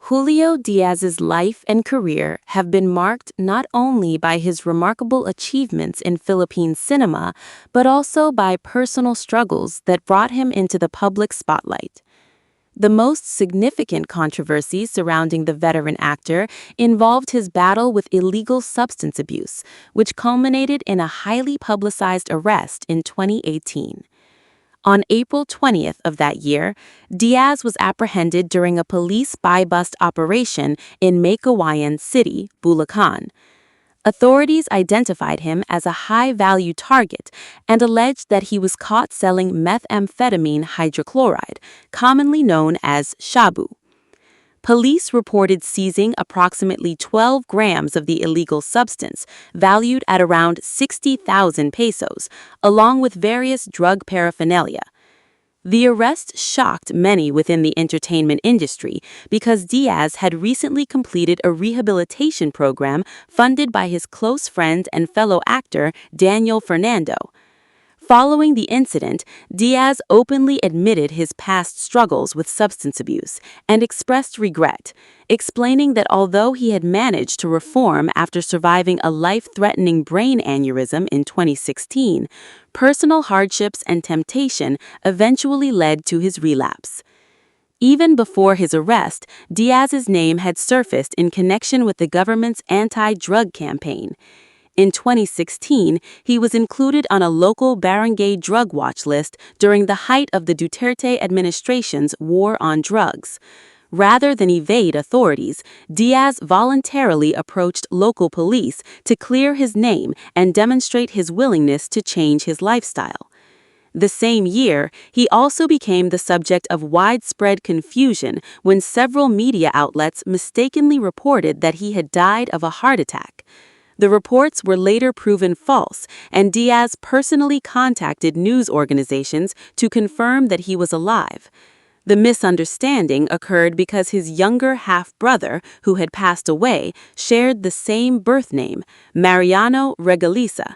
Julio Diaz's life and career have been marked not only by his remarkable achievements in Philippine cinema, but also by personal struggles that brought him into the public spotlight. The most significant controversies surrounding the veteran actor involved his battle with illegal substance abuse, which culminated in a highly publicized arrest in 2018. On April 20th of that year, Diaz was apprehended during a police buy-bust operation in Meycauayan City, Bulacan. Authorities identified him as a high-value target and alleged that he was caught selling methamphetamine hydrochloride, commonly known as shabu. Police reported seizing approximately 12 grams of the illegal substance, valued at around 60,000 pesos, along with various drug paraphernalia. The arrest shocked many within the entertainment industry because Diaz had recently completed a rehabilitation program funded by his close friend and fellow actor Daniel Fernando. Following the incident, Diaz openly admitted his past struggles with substance abuse and expressed regret, explaining that although he had managed to reform after surviving a life-threatening brain aneurysm in 2016, personal hardships and temptation eventually led to his relapse. Even before his arrest, Diaz's name had surfaced in connection with the government's anti-drug campaign. In 2016, he was included on a local barangay drug watch list during the height of the Duterte administration's war on drugs. Rather than evade authorities, Diaz voluntarily approached local police to clear his name and demonstrate his willingness to change his lifestyle. The same year, he also became the subject of widespread confusion when several media outlets mistakenly reported that he had died of a heart attack. The reports were later proven false, and Diaz personally contacted news organizations to confirm that he was alive. The misunderstanding occurred because his younger half-brother, who had passed away, shared the same birth name, Mariano Regalisa.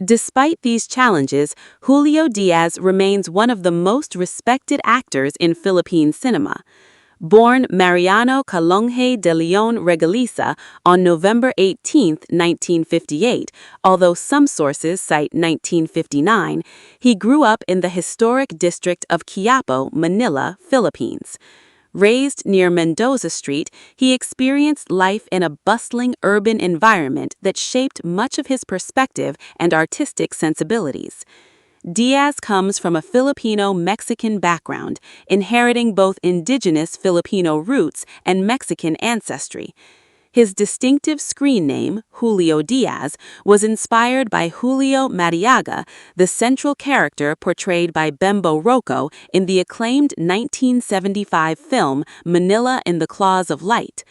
Despite these challenges, Julio Diaz remains one of the most respected actors in Philippine cinema. Born Mariano Calonge de Leon Regalisa on November 18, 1958, although some sources cite 1959, he grew up in the historic district of Quiapo, Manila, Philippines. Raised near Mendoza Street, he experienced life in a bustling urban environment that shaped much of his perspective and artistic sensibilities. Diaz comes from a Filipino-Mexican background, inheriting both indigenous Filipino roots and Mexican ancestry. His distinctive screen name, Julio Diaz, was inspired by Julio Madariaga, the central character portrayed by Bembo Rocco in the acclaimed 1975 film Manila in the Claws of Light.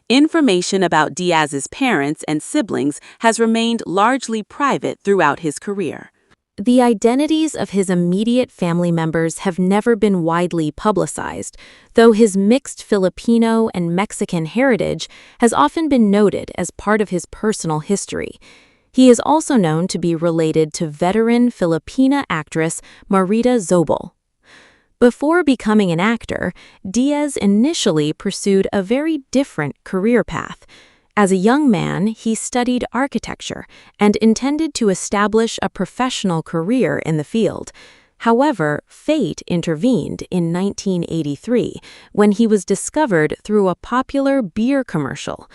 Information about Diaz's parents and siblings has remained largely private throughout his career. The identities of his immediate family members have never been widely publicized, though his mixed Filipino and Mexican heritage has often been noted as part of his personal history. He is also known to be related to veteran Filipina actress Marita Zobel. Before becoming an actor, Diaz initially pursued a very different career path. As a young man, he studied architecture and intended to establish a professional career in the field. However, fate intervened in 1983 when he was discovered through a popular beer commercial.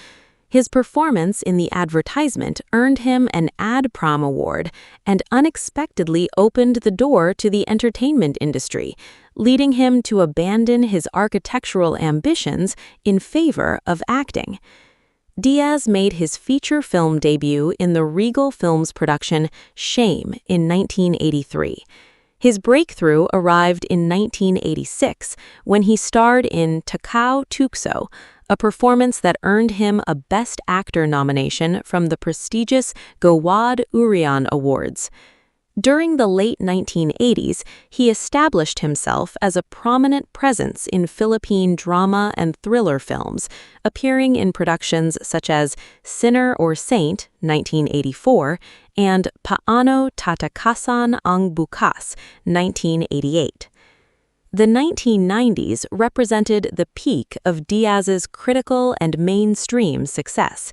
His performance in the advertisement earned him an Ad Prom award and unexpectedly opened the door to the entertainment industry, leading him to abandon his architectural ambitions in favor of acting. Diaz made his feature film debut in the Regal Films production Shame in 1983. His breakthrough arrived in 1986 when he starred in Takao Tukso, a performance that earned him a Best Actor nomination from the prestigious Gawad Urian Awards. During the late 1980s, he established himself as a prominent presence in Philippine drama and thriller films, appearing in productions such as Sinner or Saint, 1984, and Paano Tatakasan ang Bukas, 1988. The 1990s represented the peak of Diaz's critical and mainstream success.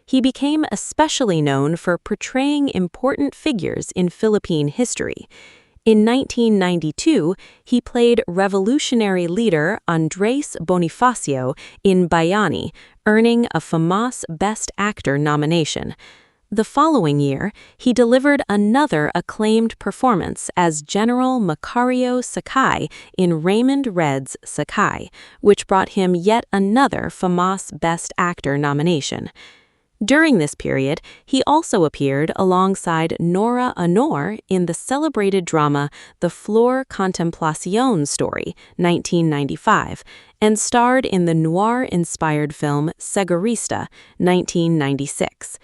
He became especially known for portraying important figures in Philippine history. In 1992, he played revolutionary leader Andres Bonifacio in Bayani, earning a FAMAS Best Actor nomination. The following year, he delivered another acclaimed performance as General Macario Sakay in Raymond Red's Sakay, which brought him yet another FAMAS Best Actor nomination. During this period, he also appeared alongside Nora Honor in the celebrated drama The Flor Contemplacion Story, 1995, and starred in the noir-inspired film Segurista, 1996.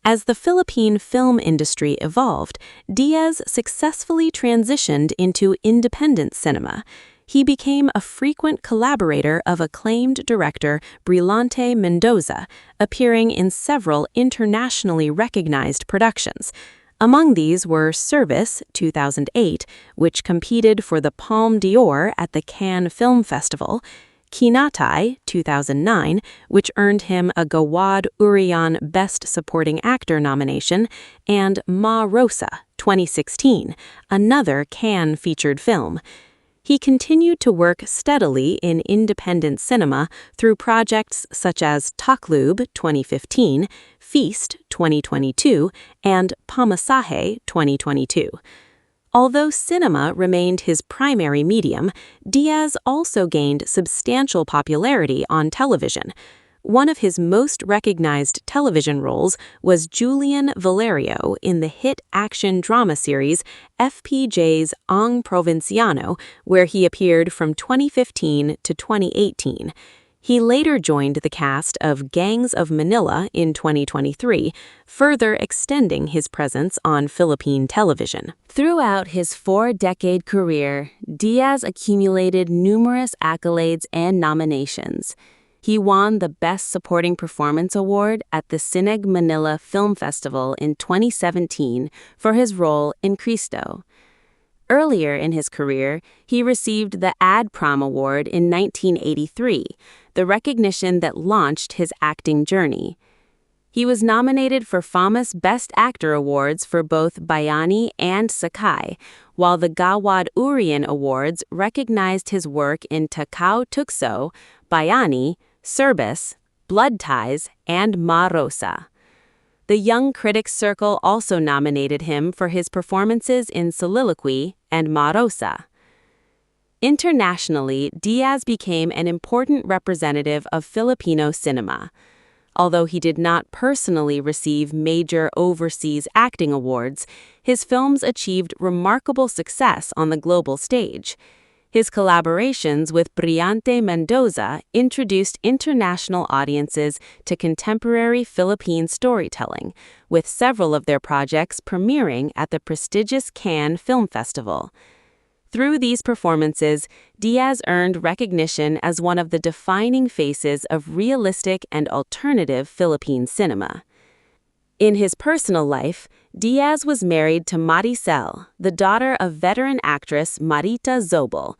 As the Philippine film industry evolved, Diaz successfully transitioned into independent cinema. He became a frequent collaborator of acclaimed director Brillante Mendoza, appearing in several internationally recognized productions. Among these were Service, 2008, which competed for the Palme d'Or at the Cannes Film Festival, Kinatai, 2009, which earned him a Gawad Urian Best Supporting Actor nomination, and Ma Rosa, 2016, another Cannes-featured film. He continued to work steadily in independent cinema through projects such as Taklub, 2015, Feast, 2022, and Pamasahe, 2022. Although cinema remained his primary medium, Diaz also gained substantial popularity on television. One of his most recognized television roles was Julian Valerio in the hit action drama series FPJ's Ang Provinciano, where he appeared from 2015 to 2018. He later joined the cast of Gangs of Manila in 2023, further extending his presence on Philippine television. Throughout his 4-decade career, Diaz accumulated numerous accolades and nominations. He won the Best Supporting Performance Award at the Cineg Manila Film Festival in 2017 for his role in Cristo. Earlier in his career, he received the Ad Prom Award in 1983, the recognition that launched his acting journey. He was nominated for FAMAS Best Actor awards for both Bayani and Sakay, while the Gawad Urian Awards recognized his work in Takao Tukso, Bayani, Service, Blood Ties, and Ma Rosa. The Young Critics Circle also nominated him for his performances in Soliloquy and Ma Rosa. Internationally, Diaz became an important representative of Filipino cinema. Although he did not personally receive major overseas acting awards, his films achieved remarkable success on the global stage. His collaborations with Brillante Mendoza introduced international audiences to contemporary Philippine storytelling, with several of their projects premiering at the prestigious Cannes Film Festival. Through these performances, Diaz earned recognition as one of the defining faces of realistic and alternative Philippine cinema. In his personal life, Diaz was married to Maricel, the daughter of veteran actress Marita Zobel.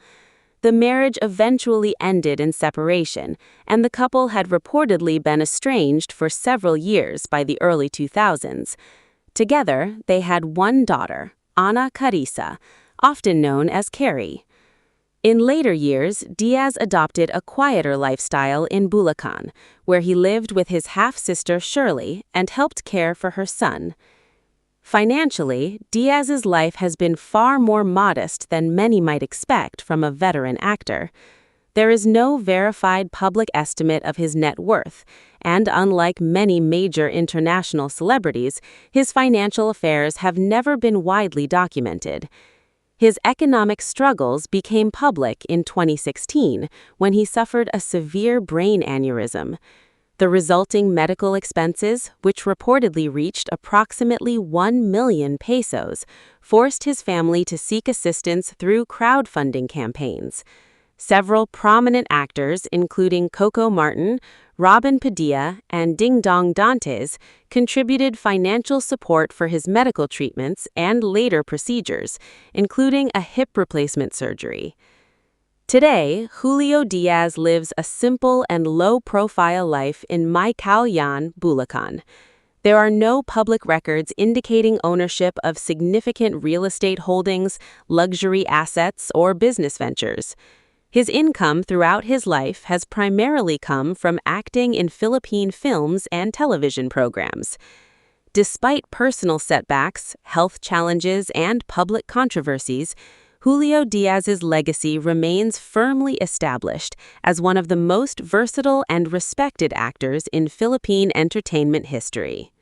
The marriage eventually ended in separation, and the couple had reportedly been estranged for several years by the early 2000s. Together, they had one daughter, Ana Carissa, often known as Carrie. In later years, Diaz adopted a quieter lifestyle in Bulacan, where he lived with his half-sister Shirley and helped care for her son. Financially, Diaz's life has been far more modest than many might expect from a veteran actor. There is no verified public estimate of his net worth, and unlike many major international celebrities, his financial affairs have never been widely documented. His economic struggles became public in 2016 when he suffered a severe brain aneurysm. The resulting medical expenses, which reportedly reached approximately 1 million pesos, forced his family to seek assistance through crowdfunding campaigns. Several prominent actors, including Coco Martin, Robin Padilla, and Ding Dong Dantes, contributed financial support for his medical treatments and later procedures, including a hip replacement surgery. Today, Julio Diaz lives a simple and low-profile life in May Calyan, Bulacan. There are no public records indicating ownership of significant real estate holdings, luxury assets, or business ventures. His income throughout his life has primarily come from acting in Philippine films and television programs. Despite personal setbacks, health challenges, and public controversies, Julio Diaz's legacy remains firmly established as one of the most versatile and respected actors in Philippine entertainment history.